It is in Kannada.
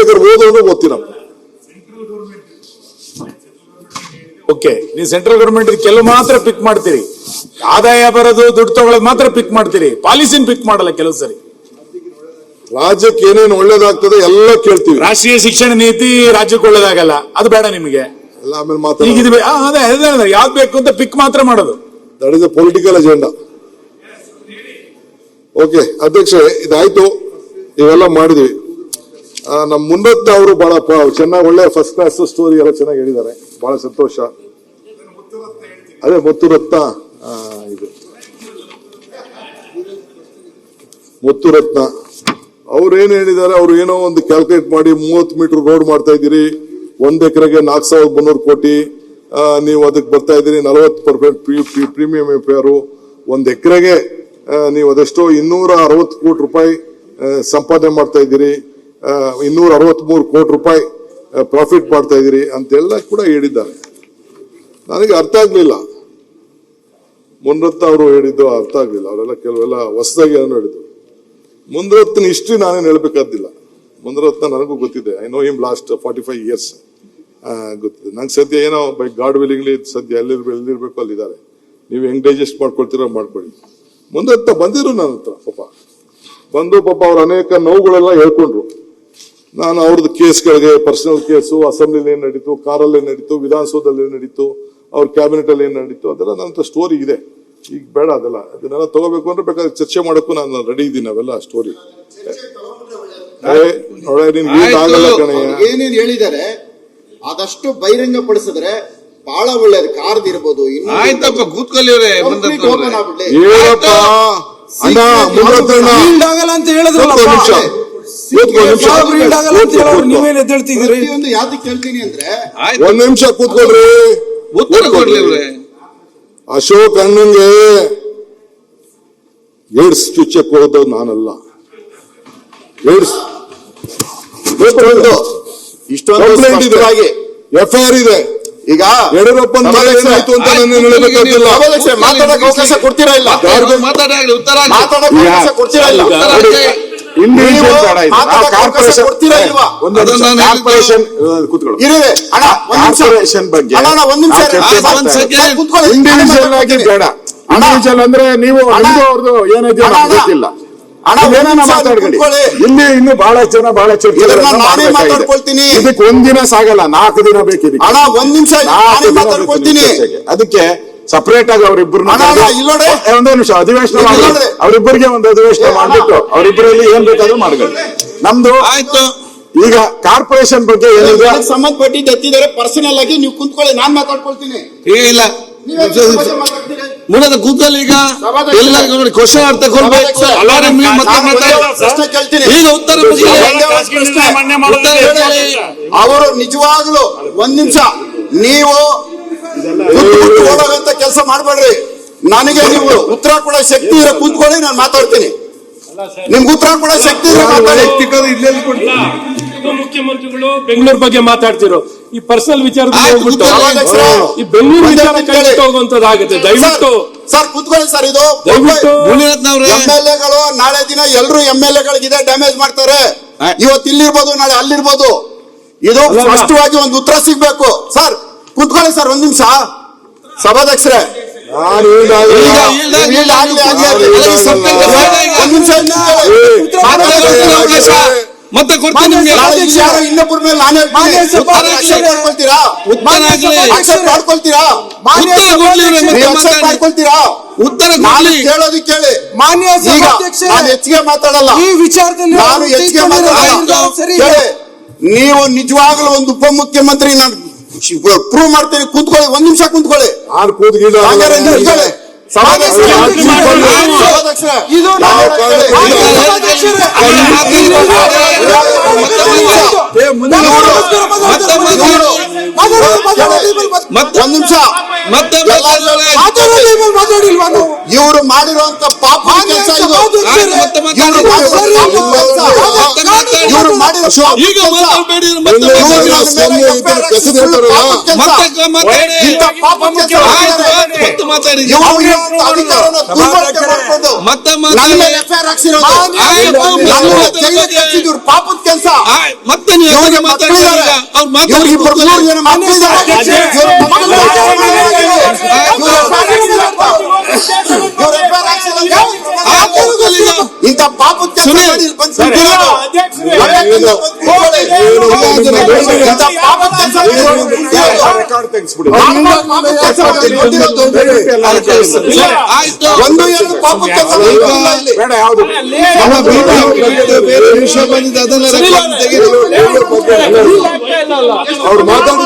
ಓದೋದು ಓದ್ತೀನಪ್ಪ. ಓಕೆ, ನೀವು ಸೆಂಟ್ರಲ್ ಗವರ್ಮೆಂಟ್ ಕೆಲವು ಮಾತ್ರ ಪಿಕ್ ಮಾಡ್ತೀರಿ, ಆದಾಯ ಬರೋದು ದುಡ್ಡು ತಗೊಳ್ಳೋದು ಮಾತ್ರ ಪಿಕ್ ಮಾಡ್ತೀರಿ, ಪಾಲಿಸಿನ ಪಿಕ್ ಮಾಡಲ್ಲ ಕೆಲವು ಸರಿ. ರಾಜ್ಯಕ್ಕೆ ಏನೇನು ಒಳ್ಳೇದಾಗ್ತದೆ ಎಲ್ಲ ಕೇಳ್ತೀವಿ. ರಾಷ್ಟ್ರೀಯ ಶಿಕ್ಷಣ ನೀತಿ ರಾಜ್ಯಕ್ಕೆ ಒಳ್ಳೇದಾಗಲ್ಲ, ಅದು ಬೇಡ ನಿಮಗೆ. ಎಲ್ಲ ಆಮೇಲೆ ಮಾತಾಡ. ಈಗ ಅದೇ ಯಾವ್ದು ಬೇಕು ಅಂತ ಪಿಕ್ ಮಾತ್ರ ಮಾಡೋದು. That is A political agenda. Okay ಅಧ್ಯಕ್ಷ, ಇದಾಯ್ತು, ಇವೆಲ್ಲ ಮಾಡಿದ್ವಿ. ನಮ್ಮ ಮುನ್ನತ್ತ ಅವರು ಬಹಳ ಚೆನ್ನಾಗಿ ಒಳ್ಳೆ ಫಸ್ಟ್ ಕ್ಲಾಸ್ ಸ್ಟೋರಿ ಎಲ್ಲ ಚೆನ್ನಾಗಿ ಹೇಳಿದ್ದಾರೆ, ಬಹಳ ಸಂತೋಷ. ಅದೇ ಮುತ್ತುರತ್ನ, ಇದು ಮುತ್ತುರತ್ನ ಅವ್ರು ಏನ್ ಹೇಳಿದ್ದಾರೆ, ಅವ್ರು ಏನೋ ಒಂದು ಕ್ಯಾಲ್ಕುಲೇಟ್ ಮಾಡಿ 30 ಮೀಟರ್ ರೋಡ್ ಮಾಡ್ತಾ ಇದ್ದೀರಿ, 1 ಎಕರೆಗೆ 4,300 ಕೋಟಿ, ನೀವು ಅದಕ್ಕೆ ಬರ್ತಾ ಇದ್ದೀರಿ 40% ಪ್ರೀಮಿಯಂ ಎಫ್ಆರ್, 1 ಎಕರೆಗೆ ನೀವು ಅದೆಷ್ಟೋ 260 ಕೋಟಿ ರೂಪಾಯಿ ಸಂಪಾದನೆ ಮಾಡ್ತಾ ಇದ್ದೀರಿ, 263 ಕೋಟಿ ರೂಪಾಯಿ ಪ್ರಾಫಿಟ್ ಮಾಡ್ತಾ ಇದ್ದೀರಿ ಅಂತೆಲ್ಲ ಕೂಡ ಹೇಳಿದ್ದಾರೆ. ನನಗೆ ಅರ್ಥ ಆಗ್ಲಿಲ್ಲ, ಮುನ್ರತ್ನ ಅವರು ಹೇಳಿದ್ದು ಅರ್ಥ ಆಗ್ಲಿಲ್ಲ. ಅವರೆಲ್ಲ ಕೆಲವೆಲ್ಲ ಹೊಸದಾಗಿ ಏನೋ ಹೇಳಿದ್ರು. ಮುನ್ರತ್ನ ಹಿಸ್ಟ್ರಿ ನಾನೇನು ಹೇಳ್ಬೇಕಾದಿಲ್ಲ. ಮುನ್ರತ್ನ ನನಗೂ ಗೊತ್ತಿದೆ, I know him last 45 years ಗೊತ್ತಿದೆ. ನಂಗೆ ಸದ್ಯ ಏನೋ ಬೈ ಗಾಡ್ ವಿಲಿಂಗ್ಲಿ ಸದ್ಯ ಎಲ್ಲಿರ್ಬೇಕು ಅಲ್ಲಿದ್ದಾರೆ. ನೀವು ಹೆಂಗ್ ಡೈಜೆಸ್ಟ್ ಮಾಡ್ಕೊಳ್ತೀರೋ ಮಾಡ್ಕೊಳ್ಳಿ. ಮುನ್ರತ್ನ ಬಂದಿರು ನನ್ನ ಹತ್ರ, ಬಂದು ಪಾಪ ಅವ್ರ ಅನೇಕ ನೋವುಗಳೆಲ್ಲ ಹೇಳ್ಕೊಂಡ್ರು. ನಾನು ಅವ್ರದ್ದು ಕೇಸ್ಗಳಿಗೆ, ಪರ್ಸನಲ್ ಕೇಸು, ಅಸೆಂಬ್ಲಿಲಿ ಏನ್ ನಡೀತು, ಕಾರಲ್ಲಿ ಏನ್ ನಡೀತು, ವಿಧಾನಸೌಧದಲ್ಲಿ ಏನ್ ನಡೀತು, ಅವ್ರ ಕ್ಯಾಬಿನೆಟ್ ಅಲ್ಲಿ ಏನ್ ನಡೀತು, ಅದೆಲ್ಲ ನನ್ನ ಸ್ಟೋರಿ ಇದೆ. ಈಗ ಬೇಡ ಅದೆಲ್ಲ, ಅದನ್ನೆಲ್ಲ ತಗೋಬೇಕು ಅಂದ್ರೆ ಬೇಕಾದ್ರೆ ಚರ್ಚೆ ಮಾಡೋಕ್ಕೂ ನಾನು ರೆಡಿ ಇದ್ದೀನಿ. ಅವೆಲ್ಲ ಸ್ಟೋರಿ ಏನೇನ್ ಹೇಳಿದ್ದಾರೆ ಆದಷ್ಟು ಬಹಿರಂಗ ಪಡಿಸಿದ್ರೆ ಬಹಳ ಒಳ್ಳೇದು. ಕಾರ್ಡ್ ಇರ್ಬೋದು, ಆಯ್ತಪ್ಪ ಕೂತ್ಕೊಳ್ಳಿವ್ರೆ ಅಂತ ಹೇಳಿದ್ರಲ್ಲ, ನೀವೇನ್ ಎದ್ದೇಳ್ತಿದ್ದೀರಿ? ಯಾವ್ದಕ್ಕೆ ಕೇಳ್ತೀನಿ ಅಂದ್ರೆ 1 ನಿಮಿಷ ಕೂತ್ಕೊಳ್ರಿ, ಉತ್ತರ ಕೊಡ್ಲಿ. ಅಶೋಕ್ ಅಣ್ಣಂಗೆ ಏಡ್ಸ್ ಚುಚ್ಚಕ್ ಹೋದ ನಾನಲ್ಲ. ಏಡ್ಸ್ ಇಷ್ಟೊಂದು ಎಫ್ಐಆರ್ ಇದೆ. ಈಗ ಯಡಿಯೂರಪ್ಪನ ಮೇಲೆ ಏನಾಯ್ತು ಅಂತ ನಾನು ಹೇಳಬೇಕಾಗಿಲ್ಲ. ಮಾತಾಡಕ್ಕೆ ಅವಕಾಶ ಕೊಡ್ತೀರಾ ಇಲ್ಲ? ಮಾತಾಡಕ್ಕೆ ಉತ್ತರ ಮಾತಾಡಕ್ಕೆ ಅವಕಾಶ ಕೊಡ್ತೀರಾ ಇಲ್ಲ? ಕಾರ್ಪೊರೇಷನ್ ಬಗ್ಗೆ ಇಂಡಿವಿಜುವಲ್ ಆಗಿ ಬೇಡ. ಇಂಡಿವಿಜುವಲ್ ಅಂದ್ರೆ ನೀವು ಅವ್ರದ್ದು ಏನಿದೆಯೋ ಗೊತ್ತಿಲ್ಲ, ಮಾತಾಡ್ಕೊಳ್ಳಿ. ಇಲ್ಲಿ ಇನ್ನು ಬಹಳ ಜನ ಬಹಳ ಚರ್ಚೆ. ಇದಕ್ಕೆ 1 ದಿನ ಸಾಗಲ್ಲ, 4 ದಿನ ಬೇಕಿದೆ. 1 ನಿಮಿಷ ಮಾತಾಡ್ಕೊಳ್ತೀನಿ. ಅದಕ್ಕೆ ಸಪರೇಟ್ ಆಗಿ ಅವರಿಬ್ಬರು ಒಂದೇ ನಿಮಿಷ ಅಧಿವೇಶನ ಮಾಡಿ, ಅವರಿಬ್ಬರಿಗೆ ಒಂದು ಅಧಿವೇಶನ ಮಾಡ್ಬಿಟ್ಟು ಅವರಿಬ್ಬರಲ್ಲಿ ಏನ್ ಬೇಕಾದ್ರೂ ಮಾಡ್ಕೊಳ್ಳಿ. ನಮ್ದು ಆಯ್ತು. ಈಗ ಕಾರ್ಪೊರೇಷನ್ ಬಗ್ಗೆ ಏನಿದೆ ಸಂಬಂಧಪಟ್ಟಿದ್ದು ಎತ್ತಿದ್ದಾರೆ, ಪರ್ಸನಲ್ ಆಗಿ ನೀವು ಕುಂತ್ಕೊಳ್ಳಿ, ನಾನ್ ಮಾತಾಡ್ಕೊಳ್ತೀನಿ. ಇಲ್ಲ ಮುಂದೆ ಕೂತ್ಕೊಳ್ಳಿ. ಈಗ ಎಲ್ಲರಿಗೂ ನೋಡಿ ಕ್ವಶನ್ ಅರ್ಥ ಕೊಡ್ಬೇಕು. ಈಗ ಉತ್ತರ ಅವರು ನಿಜವಾಗ್ಲು 1 ನಿಮಿಷ ನೀವು ಹೋಗೋಂತ ಕೆಲಸ ಮಾಡ್ಬೇಡ್ರಿ. ನನಗೆ ನೀವು ಉತ್ತರ ಕೊಡೋ ಶಕ್ತಿ ಇರೋ ಕೂತ್ಕೊಳ್ಳಿ, ನಾನು ಮಾತಾಡ್ತೀನಿ. ನಿಮ್ಗೆ ಉತ್ತರ ಕೊಡೋ ಶಕ್ತಿ ಇರೋ ಮಾತಾಡಿ. ಮುಖ್ಯಮಂತ್ರಿಗಳು ಬೆಂಗಳೂರು ಬಗ್ಗೆ ಮಾತಾಡ್ತಿರೋ ಈ ಪರ್ಸನಲ್ ವಿಚಾರದಲ್ಲಿ ಹೋಗ್ಬಿಟ್ಟು ಈ ಬೆಂಗಳೂರು ವಿಚಾರ ಕೈಬಿಟ್ಟು ಹೋಗುವಂತದ್ದಾಗುತ್ತೆ. ದಯವಿಟ್ಟು ಸರ್ ಕೂತ್ಕೊಳ್ಳಿ ಸರ್. ಇದು ಎಂಎಲ್ಎಗಳು ನಾಳೆ ದಿನ ಎಲ್ಲರೂ ಎಂಎಲ್ಎಗಳಿಗೆ ಇದೇ ಡ್ಯಾಮೇಜ್ ಮಾಡ್ತಾರೆ. ಇವತ್ತು ಇಲ್ಲಿರ್ಬೋದು, ನಾಳೆ ಅಲ್ಲಿರ್ಬೋದು. ಇದು ಸ್ಪಷ್ಟವಾಗಿ ಒಂದು ಉತ್ತರ ಸಿಗ್ಬೇಕು. ಸರ್ ಕೂತ್ಕೊಳ್ಳಿ ಸರ್ 1 ನಿಮಿಷ. ಸಭಾಧ್ಯಕ್ಷರೇ ಮತ್ತೆ ಕೊಡ್ತೀನಿ. ಇನ್ನೊಬ್ಬರ ಮೇಲೆ ನಾನೇ ಮಾಡ್ಕೊಳ್ತೀರಾ? ಉತ್ತರ ಕೇಳೋದು ಕೇಳಿ. ನಾನು ಹೆಚ್ಚಿಗೆ ಮಾತಾಡಲ್ಲ ಈ ವಿಚಾರದಲ್ಲಿ. ನಾನು ಹೆಚ್ಚಿಗೆ ಮಾತಾಡಲ್ಲ. ನೀವು ನಿಜವಾಗ್ಲೂ ಒಂದು ಉಪಮುಖ್ಯಮಂತ್ರಿ ನಾನು ಪ್ರೂವ್ ಮಾಡ್ತೀನಿ. ಕೂತ್ಕೊಳ್ಳಿ, 1 ನಿಮಿಷ ಕೂತ್ಕೊಳ್ಳಿ. ಇವರು ಮಾಡಿರುವಂತ ಪಾಪ ಕೆಲಸ ಇದು. ಮತ್ತೆ ಮಾತಾಡಿ. ಇವರು ಮಾಡಿರೋ ಈಗ ಮಾತಾಡಬೇಡಿ, ಮತ್ತೆ ಇವ್ರು ಮಾತಾಡಿ. ನನ್ನ ಮೇಲೆ FIR ಹಾಕ್ಸಿ ಸುಳ್ಳು ಪಾಪ ಕೆಲ್ಸ. ಮತ್ತೆ ಮಾತಾಡಿ. ಇಂಥ ಪಾಪ ಕೆಲ್ಸ ಮಾಡಿದ್ದಾರೆ. ಮತ್ತೆ ಮಾತಾಡಿ. ಇವರು ಇರುವಂತ ಅಧಿಕಾರನ ದುರ್ಬಳಕೆ ಮಾಡ್ಕೊಂಡು ಮತ್ತೆ ನನ್ನ ಮಾತಾಡಿ. ಮೇಲೆ FIR ಹಾಕ್ಸಿರೋದು. ನನ್ನ ಜೈಲಿಗೆ ಕಳ್ಸಿದ್ದು ಇವ್ರ ಪಾಪದ ಕೆಲಸ. ಮತ್ತೆ ನೀವು ಇವ್ರಿಗೆ ಮಾತಾಡಿ. ಮಕ್ಕಳಿದ್ದಾರೆ. ಅವ್ರು ಇವ್ರು ಮಾತಾಡಿ. ಇಬ್ಬರು ಮೂರು ಜನ ಮಕ್ಕಳಿದ್ದಾರೆ. ಇವ್ರ ಮಕ್ಕಳು ಇಂಥ ಪಾಪದ ಕೆಲಸ ಮಾಡಿ ಇಲ್ಲಿ ಬಂದು ಕೂತ್ಕೊಳ್ಳೋದು. ಇಂಥ ಪಾಪದ ಕೆಲಸ ಆಯ್ತು. ಒಂದು ಎರಡು ಪಾಪದ ಕೆಲಸ ಮಾಡಿಲ್ಲ ಇಲ್ಲಿ. ಬೇಡ ಯಾವ್ದು ಬೇರೆ ವಿಷಯ ಬಂದಿದೆ, ಅದನ್ನ ರೆಕಾರ್ಡ್ ತೆಗೆದು ಇಲ್ಲ, ಇಲ್ಲ, ಇಲ್ಲ. ಅವ್ರು ಮಾತಾಡಿದ